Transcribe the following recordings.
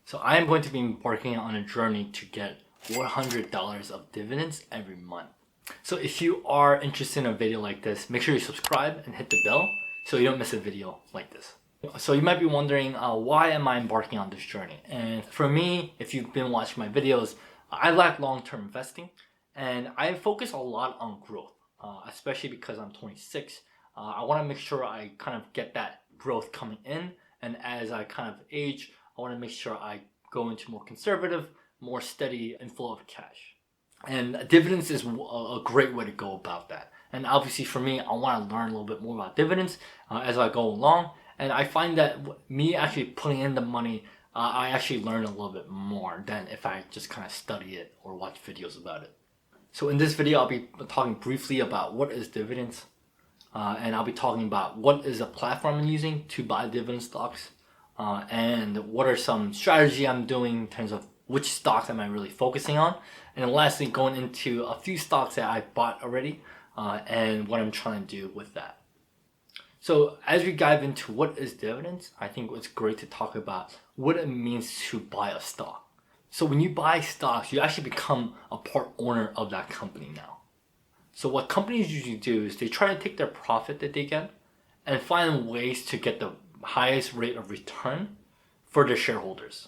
So I am going to be embarking on a journey to get $100 of dividends every month. So if you are interested in a video like this, make sure you subscribe and hit the bell so you don't miss a video like this. So you might be wondering, why am I embarking on this journey? And for me, if you've been watching my videos, I like long-term investing and I focus a lot on growth, especially because I'm 26. I want to make sure I kind of get that growth coming in, and as I kind of age, I want to make sure I go into more conservative, more steady inflow of cash. And dividends is a great way to go about that. And obviously for me, I want to learn a little bit more about dividends as I go along. And I find that me actually putting in the money, I actually learn a little bit more than if I just kind of study it or watch videos about it. So in this video, I'll be talking briefly about what is dividends. And I'll be talking about what is a platform I'm using to buy dividend stocks. And what are some strategy I'm doing in terms of which stocks am I really focusing on. And lastly, going into a few stocks that I bought already and what I'm trying to do with that. So as we dive into what is dividends, I think it's great to talk about what it means to buy a stock. So when you buy stocks, you actually become a part owner of that company now. So what companies usually do is they try to take their profit that they get and find ways to get the highest rate of return for their shareholders.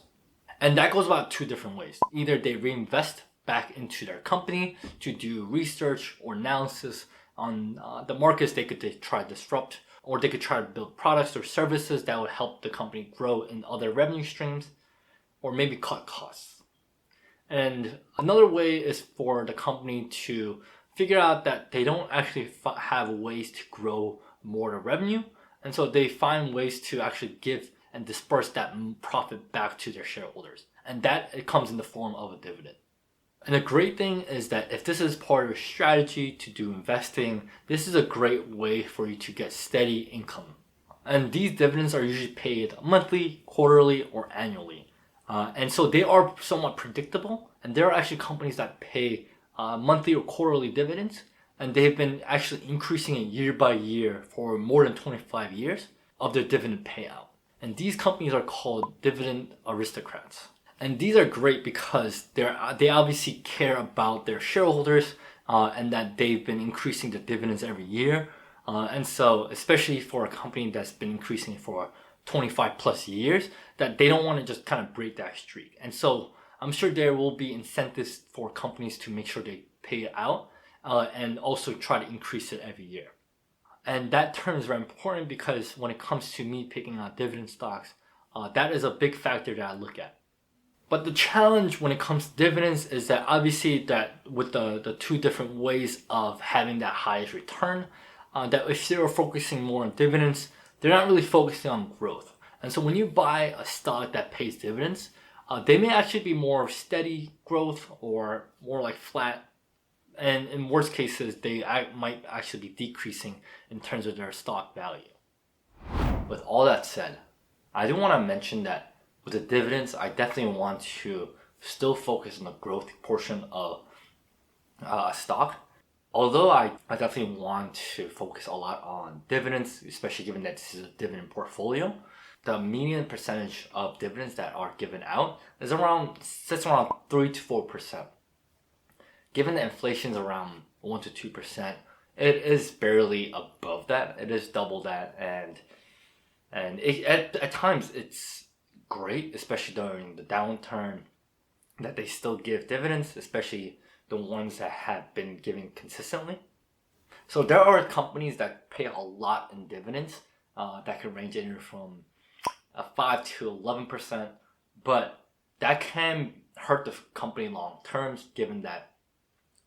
And that goes about two different ways. Either they reinvest back into their company to do research or analysis on the markets they could try to disrupt, or they could try to build products or services that would help the company grow in other revenue streams, or maybe cut costs. And another way is for the company to figure out that they don't actually have ways to grow more the revenue, and so they find ways to actually give and disperse that profit back to their shareholders. And that it comes in the form of a dividend. And the great thing is that if this is part of your strategy to do investing, this is a great way for you to get steady income. And these dividends are usually paid monthly, quarterly, or annually. And so they are somewhat predictable. And there are actually companies that pay monthly or quarterly dividends. And they've been actually increasing it year by year for more than 25 years of their dividend payout. And these companies are called dividend aristocrats. And these are great because they obviously care about their shareholders and that they've been increasing the dividends every year. And so especially for a company that's been increasing for 25 plus years, that they don't want to just kind of break that streak. And so I'm sure there will be incentives for companies to make sure they pay it out and also try to increase it every year. And that term is very important because when it comes to me picking out dividend stocks, that is a big factor that I look at. But the challenge when it comes to dividends is that obviously that with the two different ways of having that highest return, that if they're focusing more on dividends, they're not really focusing on growth. And so when you buy a stock that pays dividends, they may actually be more steady growth or more like flat. And in worst cases, they might actually be decreasing in terms of their stock value. With all that said, I do want to mention that with the dividends, I definitely want to still focus on the growth portion of a stock. Although I definitely want to focus a lot on dividends, especially given that this is a dividend portfolio. The median percentage of dividends that are given out sits around 3 to 4%. Given that inflation is around 1 to 2%, it is barely above that. It is double that, and at times it's great, especially during the downturn, that they still give dividends, especially the ones that have been giving consistently. So there are companies that pay a lot in dividends that can range anywhere from 5 to 11%, but that can hurt the company long term, given that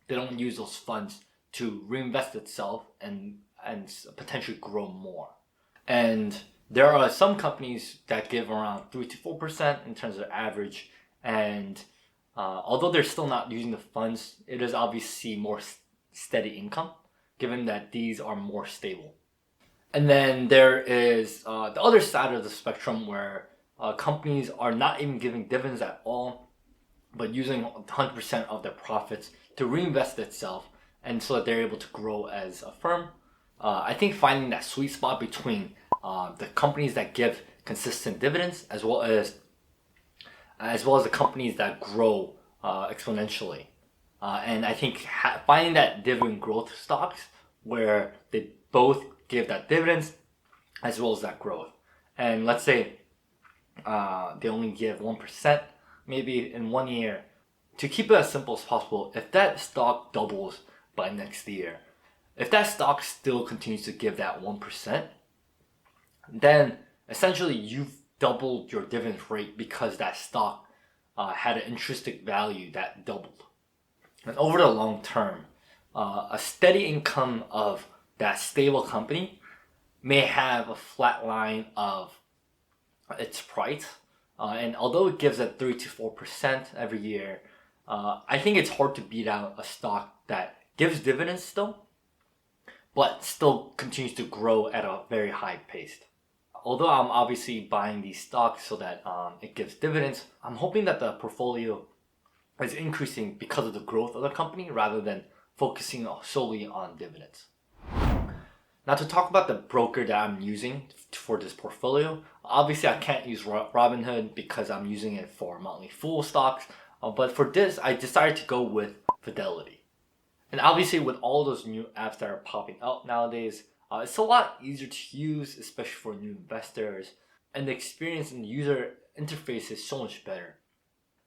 they don't use those funds to reinvest itself and potentially grow more. And there are some companies that give around 3 to 4% in terms of average. And although they're still not using the funds, it is obviously more steady income, given that these are more stable. And then there is the other side of the spectrum where companies are not even giving dividends at all, but using 100% of their profits to reinvest itself, and so that they're able to grow as a firm. I think finding that sweet spot between the companies that give consistent dividends as well as as well as the companies that grow exponentially. And I think finding that dividend growth stocks where they both give that dividends as well as that growth. And let's say they only give 1% maybe in 1 year. To keep it as simple as possible, if that stock doubles by next year, if that stock still continues to give that 1%, then essentially you've doubled your dividend rate because that stock had an intrinsic value that doubled. And over the long term, a steady income of that stable company may have a flat line of its price. And although it gives a 3 to 4% every year, I think it's hard to beat out a stock that gives dividends still, but still continues to grow at a very high pace. Although I'm obviously buying these stocks so that it gives dividends, I'm hoping that the portfolio is increasing because of the growth of the company rather than focusing solely on dividends. Now, to talk about the broker that I'm using for this portfolio, obviously I can't use Robinhood because I'm using it for Motley Fool stocks, but for this I decided to go with Fidelity. And obviously with all those new apps that are popping out nowadays, it's a lot easier to use, especially for new investors, and the experience and user interface is so much better.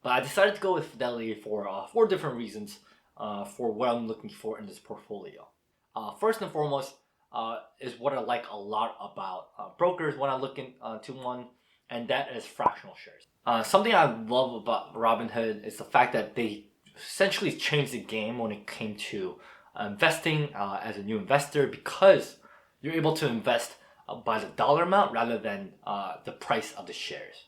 But I decided to go with Fidelity for 4 different reasons for what I'm looking for in this portfolio. First and foremost is what I like a lot about brokers when I look into one, and that is fractional shares. Something I love about Robinhood is the fact that they essentially changed the game when it came to investing as a new investor, because you're able to invest by the dollar amount rather than the price of the shares.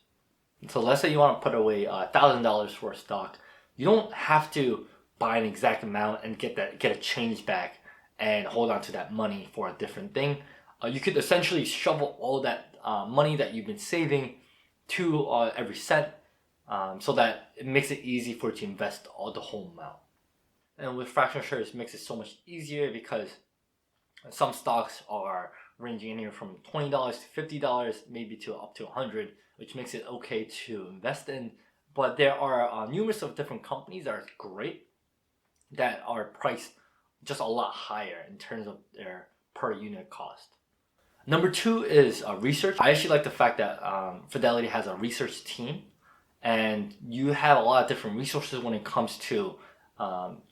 So let's say you want to put away $1,000 for a stock. You don't have to buy an exact amount and get a change back and hold on to that money for a different thing. You could essentially shovel all that money that you've been saving to every cent, so that it makes it easy for you to invest all the whole amount. And with fractional shares, it makes it so much easier because some stocks are ranging anywhere from $20 to $50, maybe to up to $100, which makes it okay to invest in. But there are numerous of different companies that are great, that are priced just a lot higher in terms of their per unit cost. Number 2 is research. I actually like the fact that Fidelity has a research team, and you have a lot of different resources when it comes to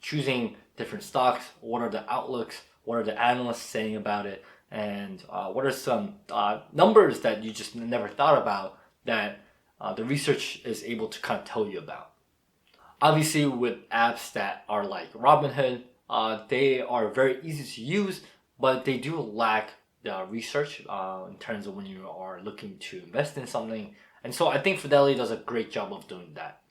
choosing different stocks. What are the outlooks? What are the analysts saying about it? And what are some numbers that you just never thought about that the research is able to kind of tell you about? Obviously, with apps that are like Robinhood, they are very easy to use, but they do lack the research in terms of when you are looking to invest in something. And so I think Fidelity does a great job of doing that.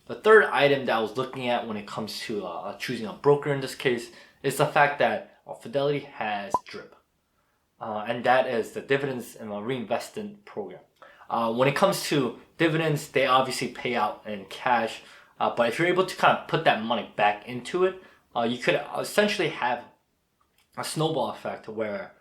The third item that I was looking at when it comes to choosing a broker in this case is the fact that Fidelity has DRIP. And that is the dividends and reinvestment program. When it comes to dividends, they obviously pay out in cash. But if you're able to kind of put that money back into it, you could essentially have a snowball effect where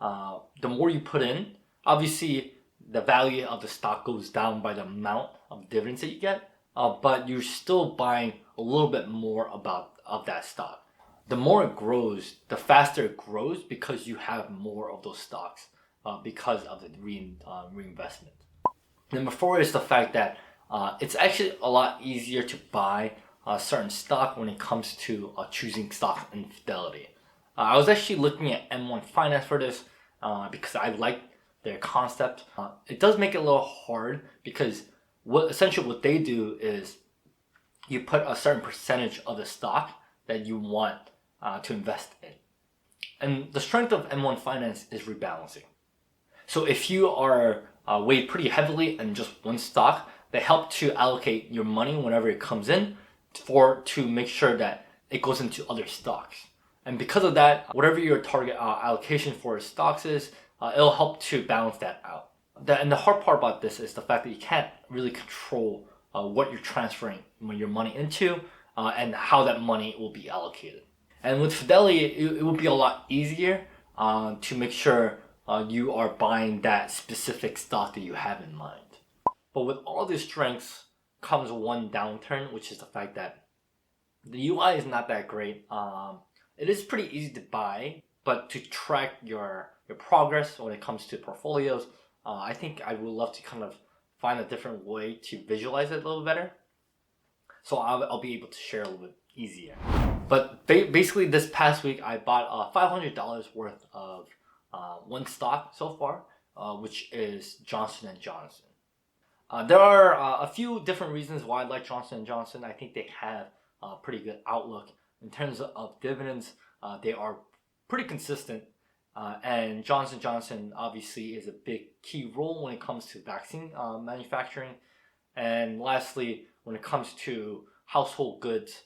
the more you put in, obviously the value of the stock goes down by the amount of dividends that you get, but you're still buying a little bit more of that stock. The more it grows, the faster it grows because you have more of those stocks because of the reinvestment. Number 4 is the fact that it's actually a lot easier to buy a certain stock when it comes to choosing stocks in Fidelity. I was actually looking at M1 Finance for this because I like their concept. It does make it a little hard because essentially what they do is you put a certain percentage of the stock that you want to invest in. And the strength of M1 Finance is rebalancing. So if you are weighed pretty heavily in just one stock, they help to allocate your money whenever it comes in to make sure that it goes into other stocks. And because of that, whatever your target allocation for stocks is, it'll help to balance that out. And the hard part about this is the fact that you can't really control what you're transferring your money into and how that money will be allocated. And with Fidelity, it would be a lot easier to make sure you are buying that specific stock that you have in mind. But with all these strengths comes one downturn, which is the fact that the UI is not that great. It is pretty easy to buy, but to track your progress when it comes to portfolios, I think I would love to kind of find a different way to visualize it a little better. So I'll be able to share a little bit easier. But basically this past week I bought $500 worth of one stock so far, which is Johnson & Johnson. There are a few different reasons why I like Johnson & Johnson. I think they have a pretty good outlook. In terms of dividends, they are pretty consistent. And Johnson & Johnson obviously is a big key role when it comes to vaccine manufacturing. And lastly, when it comes to household goods,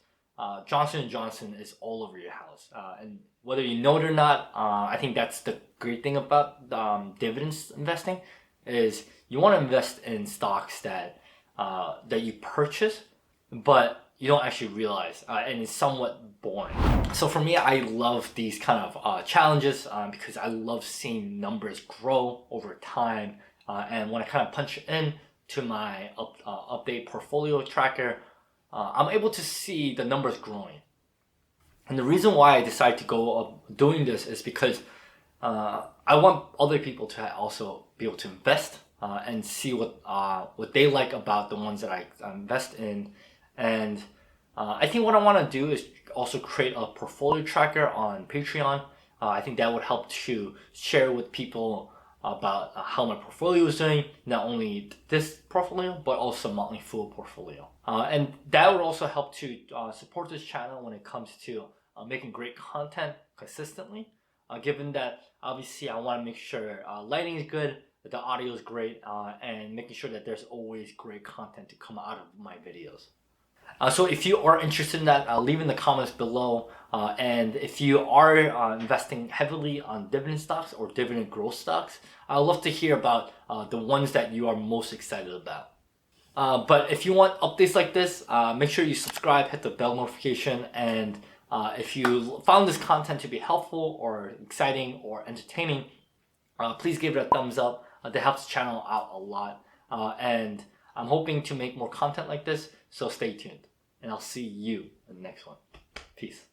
Johnson & Johnson is all over your house. And whether you know it or not, I think that's the great thing about dividends investing is you want to invest in stocks that you purchase, but you don't actually realize, and it's somewhat boring. So for me, I love these kind of challenges because I love seeing numbers grow over time. And when I kind of punch in to my update portfolio tracker, I'm able to see the numbers growing. And the reason why I decided to go doing this is because I want other people to also be able to invest and see what they like about the ones that I invest in. And I think what I want to do is also create a portfolio tracker on Patreon. I think that would help to share with people about how my portfolio is doing, not only this portfolio, but also Motley Fool portfolio. And that would also help to support this channel when it comes to making great content consistently. Given that obviously I want to make sure lighting is good, that the audio is great, and making sure that there's always great content to come out of my videos. So if you are interested in that, leave in the comments below. And if you are investing heavily on dividend stocks or dividend growth stocks, I'd love to hear about the ones that you are most excited about. But if you want updates like this, make sure you subscribe, hit the bell notification, and if you found this content to be helpful or exciting or entertaining, please give it a thumbs up. That helps the channel out a lot. And I'm hoping to make more content like this, so stay tuned. And I'll see you in the next one. Peace.